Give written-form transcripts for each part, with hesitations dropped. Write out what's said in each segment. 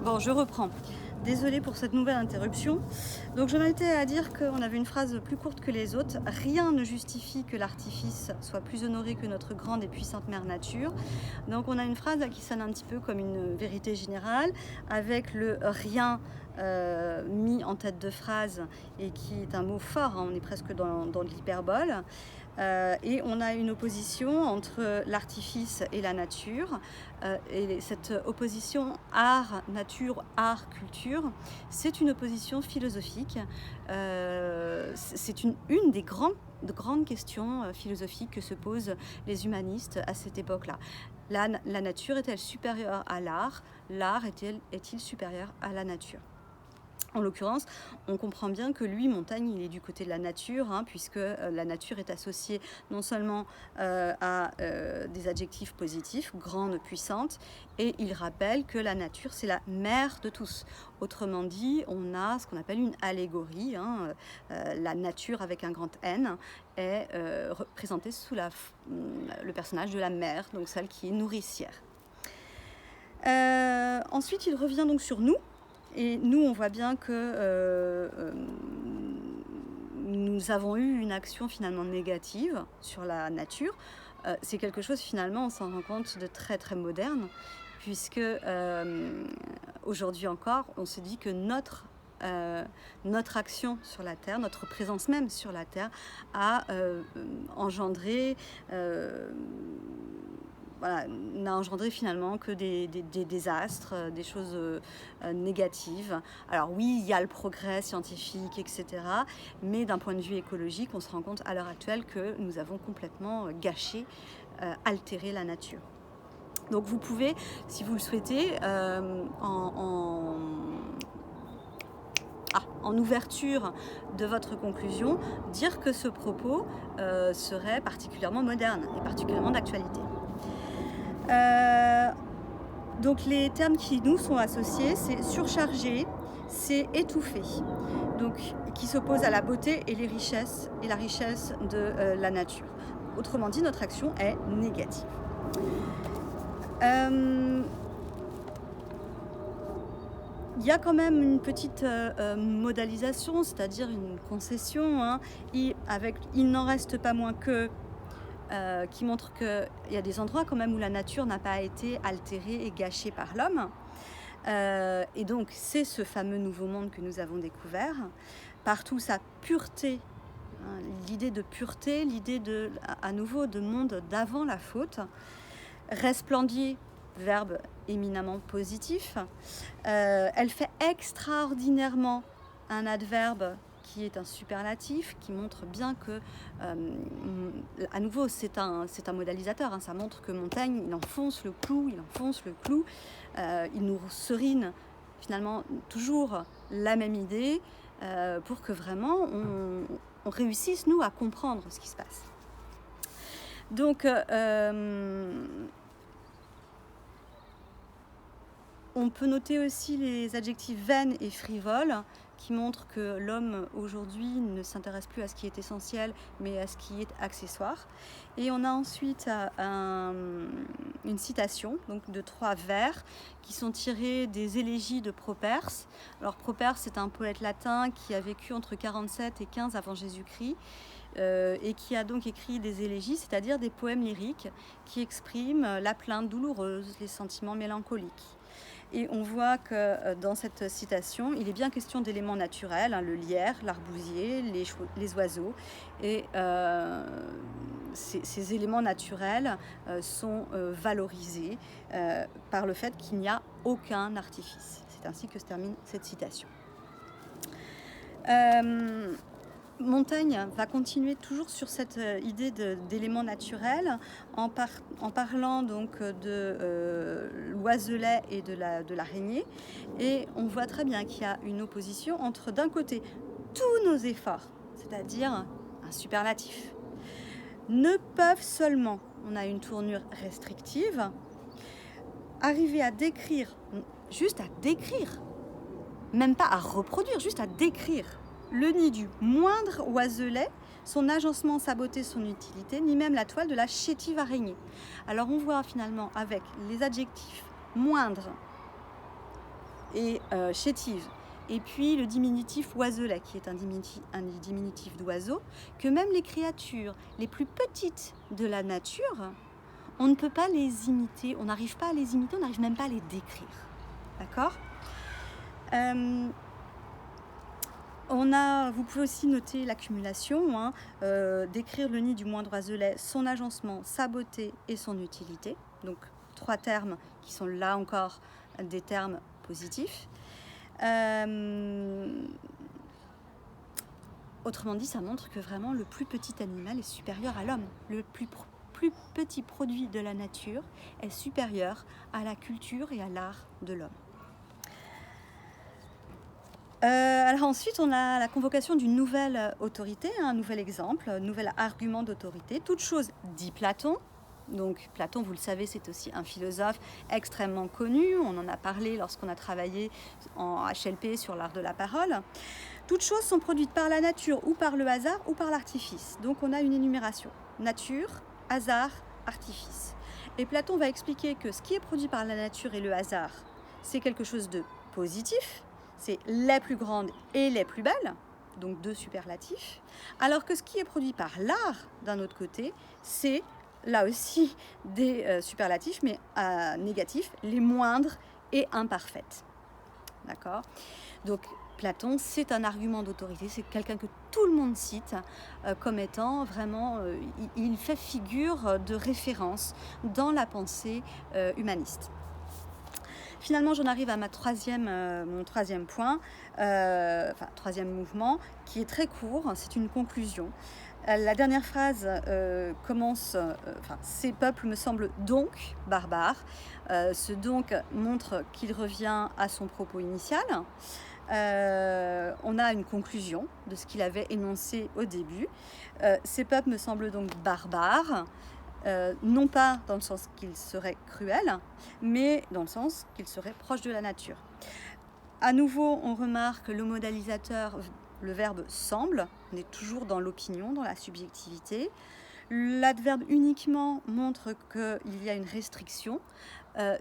Bon, je reprends. Désolée pour cette nouvelle interruption. Donc j'en étais à dire qu'on avait une phrase plus courte que les autres. Rien ne justifie que l'artifice soit plus honoré que notre grande et puissante mère nature. Donc on a une phrase qui sonne un petit peu comme une vérité générale, avec le rien mis en tête de phrase et qui est un mot fort, hein, on est presque dans de l'hyperbole. Et on a une opposition entre l'artifice et la nature. Et cette opposition art-nature, art-culture, c'est une opposition philosophique. C'est une des grandes questions philosophiques que se posent les humanistes à cette époque-là. La nature est-elle supérieure à l'art? L'art est-il supérieur à la nature? En l'occurrence, on comprend bien que lui, Montaigne, il est du côté de la nature, hein, puisque la nature est associée non seulement à des adjectifs positifs, grande, puissante, et il rappelle que la nature, c'est la mère de tous. Autrement dit, on a ce qu'on appelle une allégorie, hein, la nature avec un grand N est représentée sous le personnage de la mère, donc celle qui est nourricière. Ensuite, il revient donc sur nous. Et nous, on voit bien que nous avons eu une action finalement négative sur la nature. C'est quelque chose finalement, on s'en rend compte, de très très moderne, puisque aujourd'hui encore, on se dit que notre action sur la Terre, notre présence même sur la Terre, a engendré... n'a engendré finalement que des désastres, des choses négatives. Alors oui, il y a le progrès scientifique, etc. Mais d'un point de vue écologique, on se rend compte à l'heure actuelle que nous avons complètement gâché, altéré la nature. Donc vous pouvez, si vous le souhaitez, en ouverture de votre conclusion, dire que ce propos serait particulièrement moderne et particulièrement d'actualité. Donc les termes qui nous sont associés, c'est surchargé, c'est étouffé, donc qui s'oppose à la beauté et la richesse de la nature. Autrement dit, notre action est négative. Il y a quand même une petite modalisation, c'est-à-dire une concession, hein, il n'en reste pas moins que qui montre qu'il y a des endroits quand même où la nature n'a pas été altérée et gâchée par l'homme. Et donc c'est ce fameux nouveau monde que nous avons découvert, partout sa pureté, hein, l'idée de pureté, l'idée à nouveau de monde d'avant la faute, resplendier, verbe éminemment positif, elle fait extraordinairement, un adverbe qui est un superlatif, qui montre bien que, à nouveau, c'est un modalisateur, hein, ça montre que Montaigne, il enfonce le clou, il nous serine finalement toujours la même idée, pour que vraiment on réussisse, nous, à comprendre ce qui se passe. Donc, on peut noter aussi les adjectifs vaines et frivoles qui montrent que l'homme aujourd'hui ne s'intéresse plus à ce qui est essentiel mais à ce qui est accessoire. Et on a ensuite une citation donc, de 3 vers qui sont tirés des élégies de Properce. Alors Properce, c'est un poète latin qui a vécu entre 47 et 15 avant Jésus-Christ. Et qui a donc écrit des élégies, c'est-à-dire des poèmes lyriques qui expriment la plainte douloureuse, les sentiments mélancoliques. Et on voit que dans cette citation, il est bien question d'éléments naturels, hein, le lierre, l'arbousier, les oiseaux. Et ces éléments naturels sont valorisés par le fait qu'il n'y a aucun artifice. C'est ainsi que se termine cette citation. Montaigne va continuer toujours sur cette idée d'éléments naturels en parlant donc de l'oiselet et de l'araignée. Et on voit très bien qu'il y a une opposition entre d'un côté tous nos efforts, c'est-à-dire un superlatif, ne peuvent seulement, on a une tournure restrictive, arriver à décrire, juste à décrire, même pas à reproduire, juste à décrire le nid du moindre oiselet, son agencement, sa beauté, son utilité, ni même la toile de la chétive araignée. Alors on voit finalement avec les adjectifs moindre, et chétive. Et puis le diminutif oiselet, qui est un diminutif d'oiseau, que même les créatures les plus petites de la nature, on ne peut pas les imiter, on n'arrive pas à les imiter, on n'arrive même pas à les décrire. D'accord ? Vous pouvez aussi noter l'accumulation, hein, décrire le nid du moindre oiselet, son agencement, sa beauté et son utilité. Donc 3 termes qui sont là encore des termes positifs. Autrement dit, ça montre que vraiment le plus petit animal est supérieur à l'homme. Le plus petit produit de la nature est supérieur à la culture et à l'art de l'homme. Alors ensuite, on a la convocation d'une nouvelle autorité, un nouvel exemple, un nouvel argument d'autorité. Toute chose, dit Platon. Donc Platon, vous le savez, c'est aussi un philosophe extrêmement connu. On en a parlé lorsqu'on a travaillé en HLP sur l'art de la parole. Toutes choses sont produites par la nature ou par le hasard ou par l'artifice. Donc on a une énumération. Nature, hasard, artifice. Et Platon va expliquer que ce qui est produit par la nature et le hasard, c'est quelque chose de positif. C'est les plus grandes et les plus belles, donc 2 superlatifs. Alors que ce qui est produit par l'art, d'un autre côté, c'est là aussi des superlatifs, mais négatifs, les moindres et imparfaites. D'accord ? Donc Platon, c'est un argument d'autorité, c'est quelqu'un que tout le monde cite comme étant vraiment, il fait figure de référence dans la pensée humaniste. Finalement, j'en arrive à mon troisième point, troisième mouvement, qui est très court, c'est une conclusion. La dernière phrase commence, ces peuples me semblent donc barbares. Ce donc montre qu'il revient à son propos initial. On a une conclusion de ce qu'il avait énoncé au début. Ces peuples me semblent donc barbares. Non pas dans le sens qu'ils seraient cruels, mais dans le sens qu'ils seraient proches de la nature. À nouveau, on remarque le modalisateur, le verbe semble, on est toujours dans l'opinion, dans la subjectivité. L'adverbe uniquement montre qu'il y a une restriction.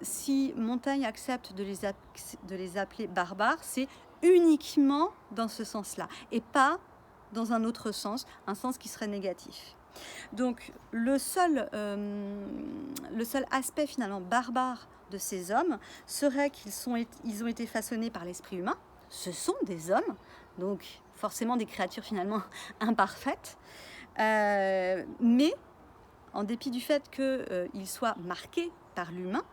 Si Montaigne accepte de les appeler barbares, c'est uniquement dans ce sens-là, et pas dans un autre sens, un sens qui serait négatif. Donc le seul aspect finalement barbare de ces hommes serait qu'ils ont été façonnés par l'esprit humain. Ce sont des hommes, donc forcément des créatures finalement imparfaites, mais en dépit du fait qu'ils soient marqués par l'humain,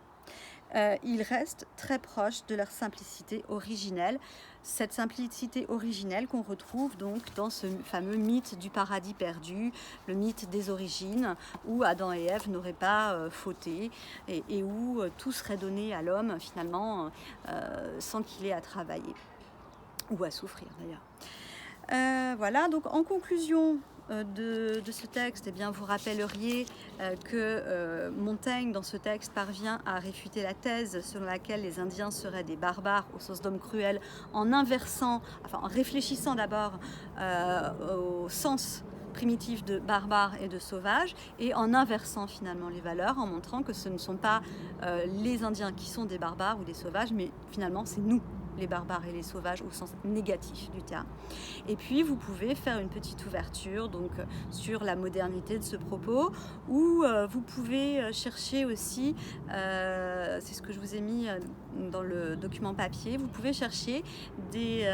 ils restent très proches de leur simplicité originelle, cette simplicité originelle qu'on retrouve donc dans ce fameux mythe du paradis perdu, le mythe des origines, où Adam et Ève n'auraient pas fauté et où tout serait donné à l'homme finalement sans qu'il ait à travailler ou à souffrir d'ailleurs. Voilà, donc en conclusion de ce texte, eh bien, vous rappelleriez que Montaigne, dans ce texte, parvient à réfuter la thèse selon laquelle les Indiens seraient des barbares au sens d'hommes cruels, en réfléchissant d'abord au sens primitif de barbare et de sauvage, et en inversant finalement les valeurs, en montrant que ce ne sont pas les Indiens qui sont des barbares ou des sauvages, mais finalement c'est nous, les barbares et les sauvages au sens négatif du terme. Et puis vous pouvez faire une petite ouverture donc sur la modernité de ce propos, ou vous pouvez chercher aussi, c'est ce que je vous ai mis dans le document papier, vous pouvez chercher des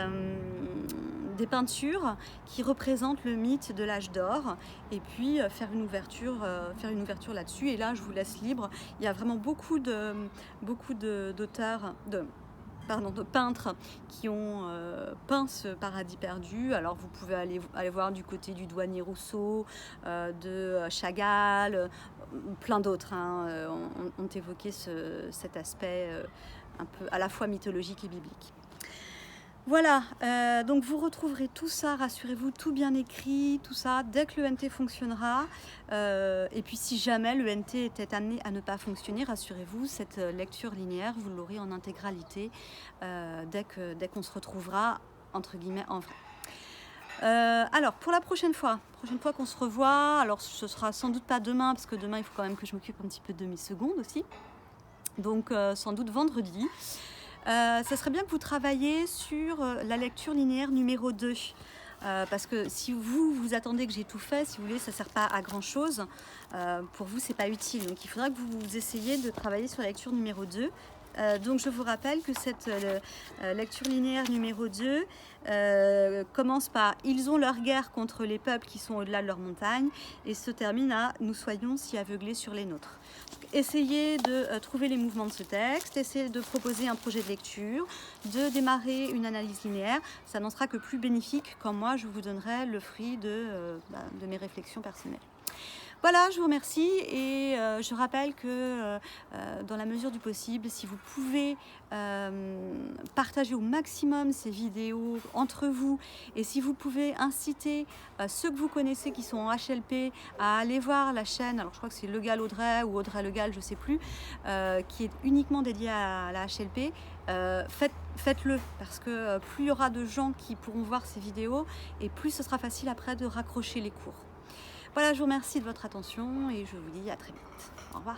peintures qui représentent le mythe de l'âge d'or, et puis faire une ouverture là-dessus. Et là je vous laisse libre, il y a vraiment beaucoup d'auteurs, de peintres qui ont peint ce paradis perdu. Alors vous pouvez aller voir du côté du douanier Rousseau, de Chagall, plein d'autres ont évoqué cet aspect un peu à la fois mythologique et biblique. Voilà, donc vous retrouverez tout ça, rassurez-vous, tout bien écrit, tout ça, dès que l'ENT fonctionnera. Et puis si jamais l'ENT était amené à ne pas fonctionner, rassurez-vous, cette lecture linéaire, vous l'aurez en intégralité dès qu'on se retrouvera, entre guillemets, en vrai. Alors, pour la prochaine fois qu'on se revoit, alors ce sera sans doute pas demain, parce que demain, il faut quand même que je m'occupe un petit peu de mes secondes aussi. Donc, sans doute vendredi. Ça serait bien que vous travailliez sur la lecture linéaire numéro 2. Parce que si vous attendez que j'ai tout fait, si vous voulez, ça ne sert pas à grand chose. Pour vous, c'est pas utile. Donc il faudra que vous essayiez de travailler sur la lecture numéro 2. Donc je vous rappelle que cette lecture linéaire numéro 2 commence par « Ils ont leur guerre contre les peuples qui sont au-delà de leur montagne » et se termine à « Nous soyons si aveuglés sur les nôtres ». Essayez de trouver les mouvements de ce texte, essayez de proposer un projet de lecture, de démarrer une analyse linéaire. Ça n'en sera que plus bénéfique quand moi je vous donnerai le fruit de mes réflexions personnelles. Voilà, je vous remercie et je rappelle que dans la mesure du possible, si vous pouvez partager au maximum ces vidéos entre vous et si vous pouvez inciter ceux que vous connaissez qui sont en HLP à aller voir la chaîne, alors je crois que c'est Le Gall Audrey ou Audrey Le Gall, je ne sais plus, qui est uniquement dédiée à la HLP, faites-le parce que plus il y aura de gens qui pourront voir ces vidéos et plus ce sera facile après de raccrocher les cours. Voilà, je vous remercie de votre attention et je vous dis à très vite. Au revoir.